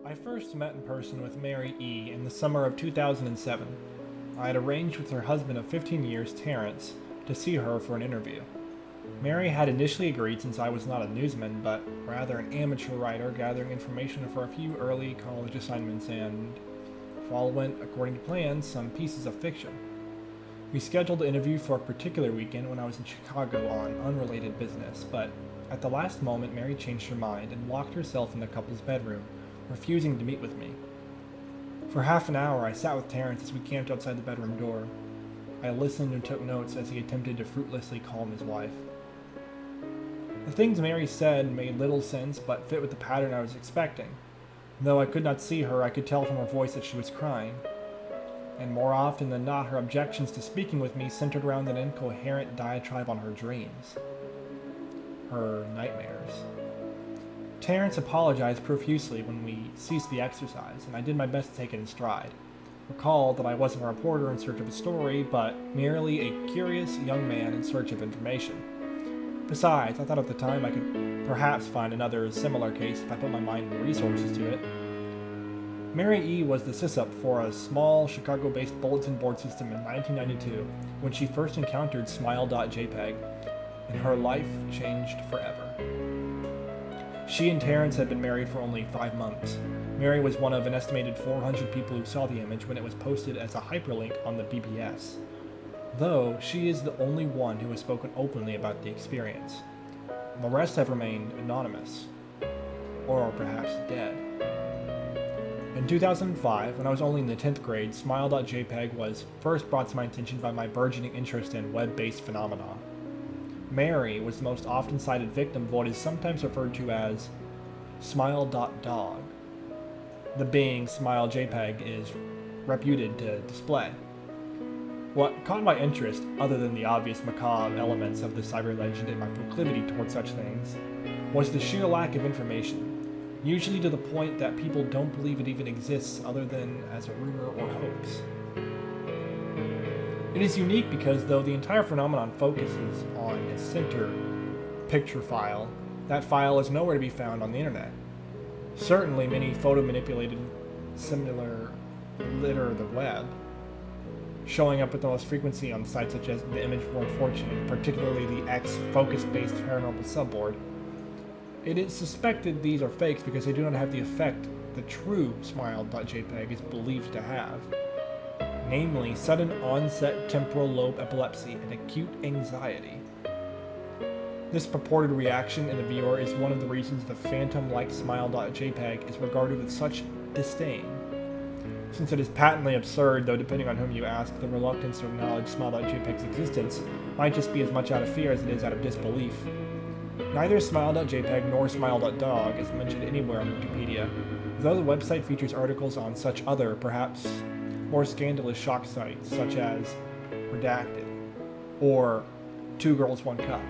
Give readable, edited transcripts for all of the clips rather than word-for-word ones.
I first met in person with Mary E. in the summer of 2007. I had arranged with her husband of 15 years, Terrence, to see her for an interview. Mary had initially agreed since I was not a newsman, but rather an amateur writer gathering information for a few early college assignments and, if all went according to plan, some pieces of fiction. We scheduled the interview for a particular weekend when I was in Chicago on unrelated business, but at the last moment Mary changed her mind and locked herself in the couple's bedroom, refusing to meet with me. For half an hour I sat with Terrence as we camped outside the bedroom door. I listened and took notes as he attempted to fruitlessly calm his wife. The things Mary said made little sense but fit with the pattern I was expecting. Though I could not see her, I could tell from her voice that she was crying. And more often than not, her objections to speaking with me centered around an incoherent diatribe on her dreams. Her nightmares. Terrence apologized profusely when we ceased the exercise, and I did my best to take it in stride. Recalled that I wasn't a reporter in search of a story, but merely a curious young man in search of information. Besides, I thought at the time I could perhaps find another similar case if I put my mind and resources to it. Mary E. was the sysup for a small Chicago-based bulletin board system in 1992 when she first encountered Smile.jpg, and her life changed forever. She and Terrence had been married for only 5 months. Mary was one of an estimated 400 people who saw the image when it was posted as a hyperlink on the BBS, though she is the only one who has spoken openly about the experience. The rest have remained anonymous, or perhaps dead. In 2005, when I was only in the 10th grade, Smile.jpg was first brought to my attention by my burgeoning interest in web-based phenomena. Mary was the most often cited victim of what is sometimes referred to as Smile.dog. The being Smile.jpg is reputed to display. What caught my interest, other than the obvious macabre elements of the cyber legend and my proclivity toward such things, was the sheer lack of information, usually to the point that people don't believe it even exists other than as a rumor or hoax. It is unique because though the entire phenomenon focuses on a center picture file, that file is nowhere to be found on the internet. Certainly many photo-manipulated similar litter the web, showing up with the most frequency on sites such as the Image World Fortune, particularly the X focus-based paranormal subboard. It is suspected these are fakes because they do not have the effect the true Smile.jpg is believed to have, namely sudden onset temporal lobe epilepsy and acute anxiety. This purported reaction in the viewer is one of the reasons the phantom-like Smile.jpg is regarded with such disdain. Since it is patently absurd, though depending on whom you ask, the reluctance to acknowledge Smile.jpg's existence might just be as much out of fear as it is out of disbelief. Neither Smile.jpg nor Smile.dog is mentioned anywhere on Wikipedia, though the website features articles on such other, perhaps more scandalous shock sites, such as Redacted or Two Girls, One Cup.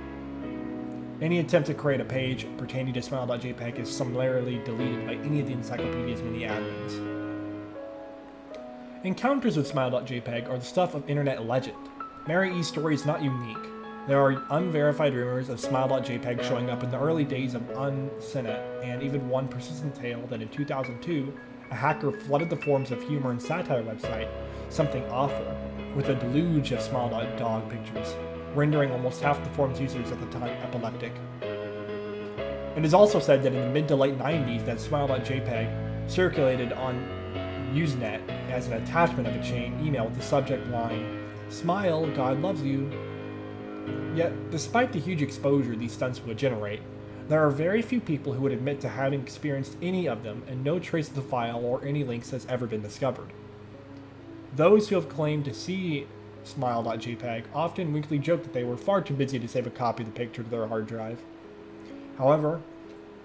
Any attempt to create a page pertaining to Smile.jpg is summarily deleted by any of the encyclopedia's many admins. Encounters with Smile.jpg are the stuff of internet legend. Mary E.'s story is not unique. There are unverified rumors of Smile.jpg showing up in the early days of Uncinet, and even one persistent tale that in 2002, a hacker flooded the forums of humor and satire website Something Awful with a deluge of Smile.dog pictures, rendering almost half the forum's users at the time epileptic. It is also said that in the mid to late 90s that Smile.jpg circulated on Usenet as an attachment of a chain email with the subject line, "Smile, God loves you." Yet, despite the huge exposure these stunts would generate, there are very few people who would admit to having experienced any of them, and no trace of the file or any links has ever been discovered. Those who have claimed to see Smile.jpg often weakly joke that they were far too busy to save a copy of the picture to their hard drive. However,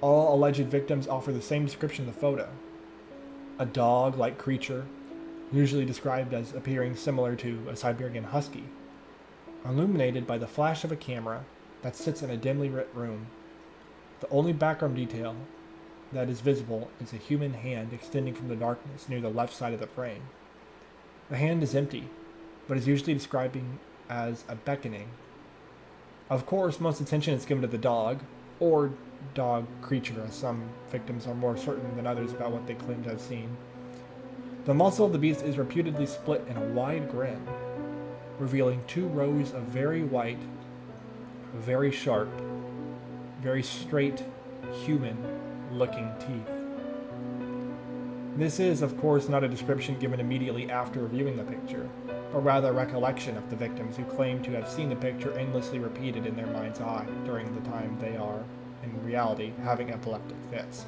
all alleged victims offer the same description of the photo. A dog-like creature, usually described as appearing similar to a Siberian husky, illuminated by the flash of a camera that sits in a dimly lit room. The only background detail that is visible is a human hand extending from the darkness near the left side of the frame. The hand is empty, but is usually described as a beckoning. Of course, most attention is given to the dog, or dog creature, as some victims are more certain than others about what they claim to have seen. The muzzle of the beast is reputedly split in a wide grin, revealing 2 rows of very white, very sharp, very straight, human-looking teeth. This is, of course, not a description given immediately after reviewing the picture, but rather a recollection of the victims who claim to have seen the picture endlessly repeated in their mind's eye during the time they are, in reality, having epileptic fits.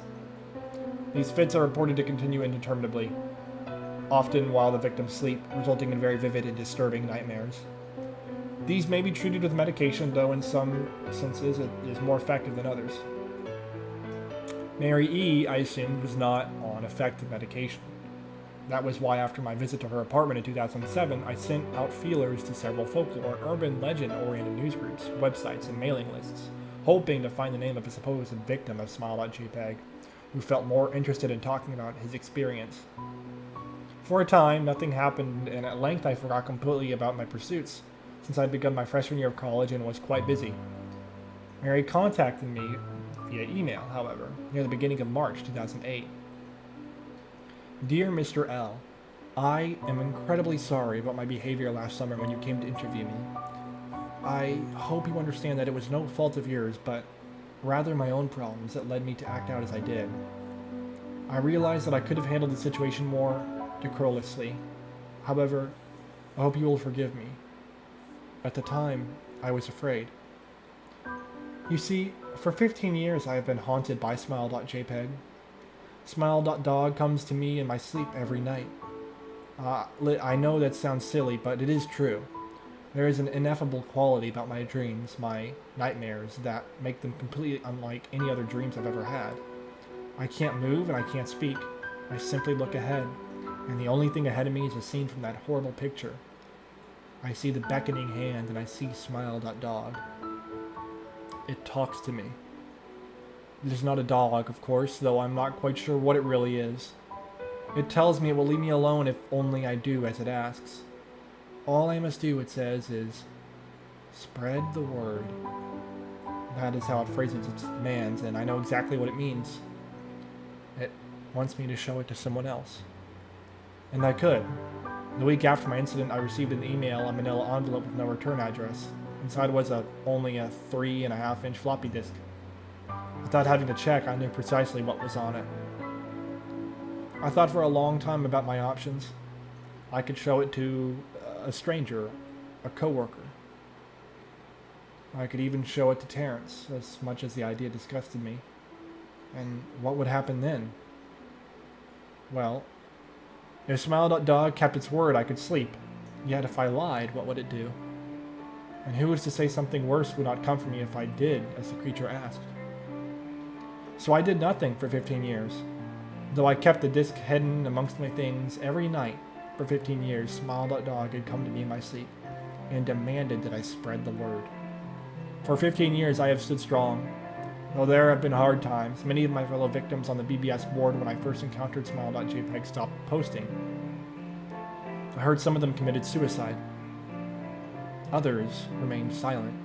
These fits are reported to continue indeterminately, often while the victims sleep, resulting in very vivid and disturbing nightmares. These may be treated with medication, though in some senses it is more effective than others. Mary E., I assumed, was not on effective medication. That was why after my visit to her apartment in 2007, I sent out feelers to several folklore and urban legend-oriented news groups, websites, and mailing lists, hoping to find the name of a supposed victim of Smile.jpg, who felt more interested in talking about his experience. For a time, nothing happened, and at length I forgot completely about my pursuits, since I'd begun my freshman year of college and was quite busy. Mary contacted me via email, however, near the beginning of March 2008. Dear Mr. L., I am incredibly sorry about my behavior last summer when you came to interview me. I hope you understand that it was no fault of yours, but rather my own problems that led me to act out as I did. I realize that I could have handled the situation more decorously. However, I hope you will forgive me. At the time, I was afraid. You see, for 15 years I have been haunted by Smile.jpg. Smile.dog comes to me in my sleep every night. I know that sounds silly, but it is true. There is an ineffable quality about my dreams, my nightmares, that make them completely unlike any other dreams I've ever had. I can't move and I can't speak. I simply look ahead, and the only thing ahead of me is a scene from that horrible picture. I see the beckoning hand and I see Smile.dog. It talks to me. It is not a dog, of course, though I'm not quite sure what it really is. It tells me it will leave me alone if only I do as it asks. All I must do, it says, is spread the word. That is how it phrases its demands, and I know exactly what it means. It wants me to show it to someone else. And I could. The week after my incident, I received an email, a manila envelope with no return address. Inside was only a 3.5-inch floppy disk. Without having to check, I knew precisely what was on it. I thought for a long time about my options. I could show it to a stranger, a coworker. I could even show it to Terrence, as much as the idea disgusted me. And what would happen then? Well, if Smile.dog kept its word, I could sleep. Yet if I lied, what would it do? And who is to say something worse would not come for me if I did as the creature asked? So I did nothing for 15 years. Though I kept the disc hidden amongst my things, every night for 15 years, Smile.dog had come to me in my sleep and demanded that I spread the word. For 15 years I have stood strong. Though there have been hard times, many of my fellow victims on the BBS board when I first encountered Smile.jpg stopped posting. I heard some of them committed suicide. Others remained silent,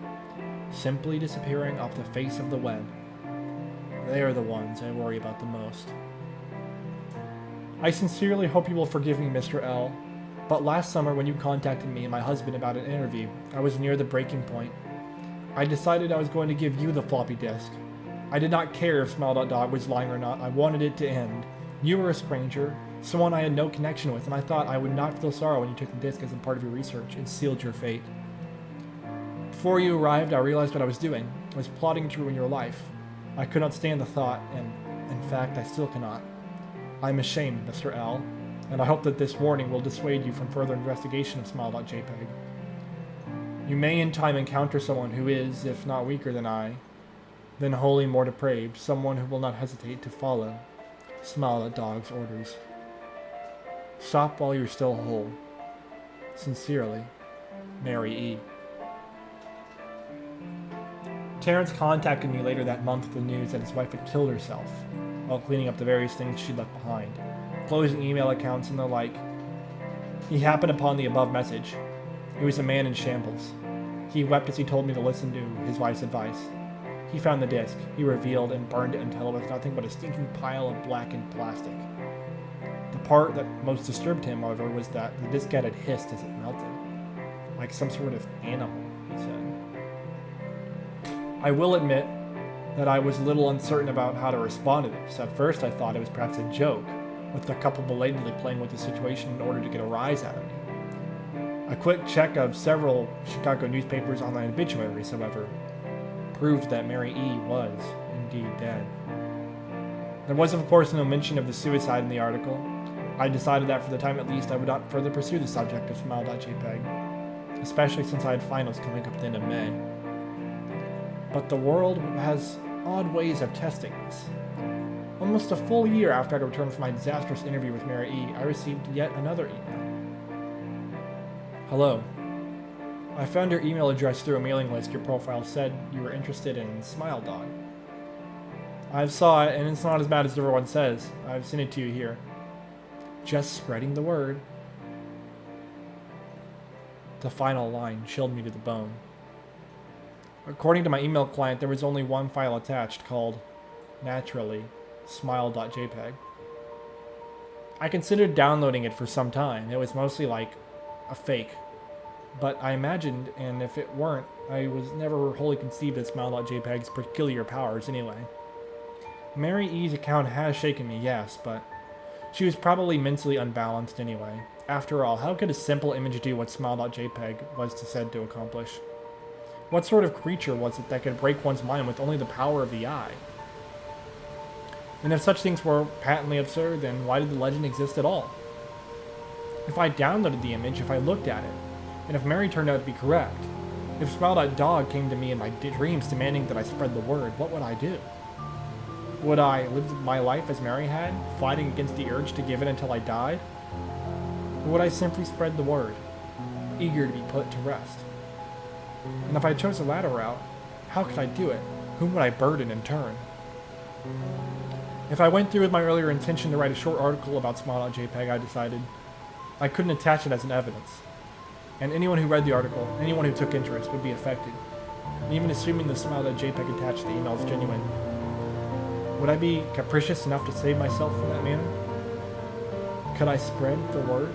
simply disappearing off the face of the web. They are the ones I worry about the most. I sincerely hope you will forgive me, Mr. L., but last summer when you contacted me and my husband about an interview, I was near the breaking point. I decided I was going to give you the floppy disk. I did not care if Smile.dog was lying or not. I wanted it to end. You were a stranger, someone I had no connection with, and I thought I would not feel sorrow when you took the disk as a part of your research and sealed your fate. Before you arrived, I realized what I was doing. I was plotting to ruin your life. I could not stand the thought, and in fact, I still cannot. I'm ashamed, Mr. L., and I hope that this warning will dissuade you from further investigation of Smile.jpg. You may in time encounter someone who is, if not weaker than I, then wholly more depraved, someone who will not hesitate to follow Smile.dog's orders. Stop while you're still whole. Sincerely, Mary E. Terrence contacted me later that month with the news that his wife had killed herself while cleaning up the various things she'd left behind, closing email accounts and the like. He happened upon the above message. He was a man in shambles. He wept as he told me to listen to his wife's advice. He found the disc, he revealed and burned it until it was nothing but a stinking pile of blackened plastic. The part that most disturbed him, however, was that the disc had hissed as it melted. Like some sort of animal, he said. I will admit that I was a little uncertain about how to respond to this. At first I thought it was perhaps a joke, with the couple belatedly playing with the situation in order to get a rise out of me. A quick check of several Chicago newspapers' online obituaries, however, proved that Mary E. was indeed dead. There was, of course, no mention of the suicide in the article. I decided that for the time at least I would not further pursue the subject of Smile.jpg, especially since I had finals coming up at the end of May. But the world has odd ways of testing this. Almost a full year after I returned from my disastrous interview with Mary E., I received yet another email. Hello. I found your email address through a mailing list. Your profile said you were interested in Smile Dog. I've saw it, and it's not as bad as everyone says. I've sent it to you here. Just spreading the word. The final line chilled me to the bone. According to my email client, there was only one file attached called, naturally, smile.jpg. I considered downloading it for some time. It was mostly like a fake. But I imagined, and if it weren't, I was never wholly conceived of Smile.jpg's peculiar powers anyway. Mary E.'s account has shaken me, yes, but she was probably mentally unbalanced anyway. After all, how could a simple image do what Smile.jpg was said to accomplish? What sort of creature was it that could break one's mind with only the power of the eye? And if such things were patently absurd, then why did the legend exist at all? If I downloaded the image, if I looked at it, and if Mary turned out to be correct, if Smile.dog came to me in my dreams demanding that I spread the word, what would I do? Would I live my life as Mary had, fighting against the urge to give it until I died? Or would I simply spread the word, eager to be put to rest? And if I chose the latter route, how could I do it? Whom would I burden in turn? If I went through with my earlier intention to write a short article about Smile.jpg, I decided I couldn't attach it as an evidence. And anyone who read the article, anyone who took interest, would be affected. And even assuming the Smile.jpg attached to the email is genuine, would I be capricious enough to save myself from that manner? Could I spread the word?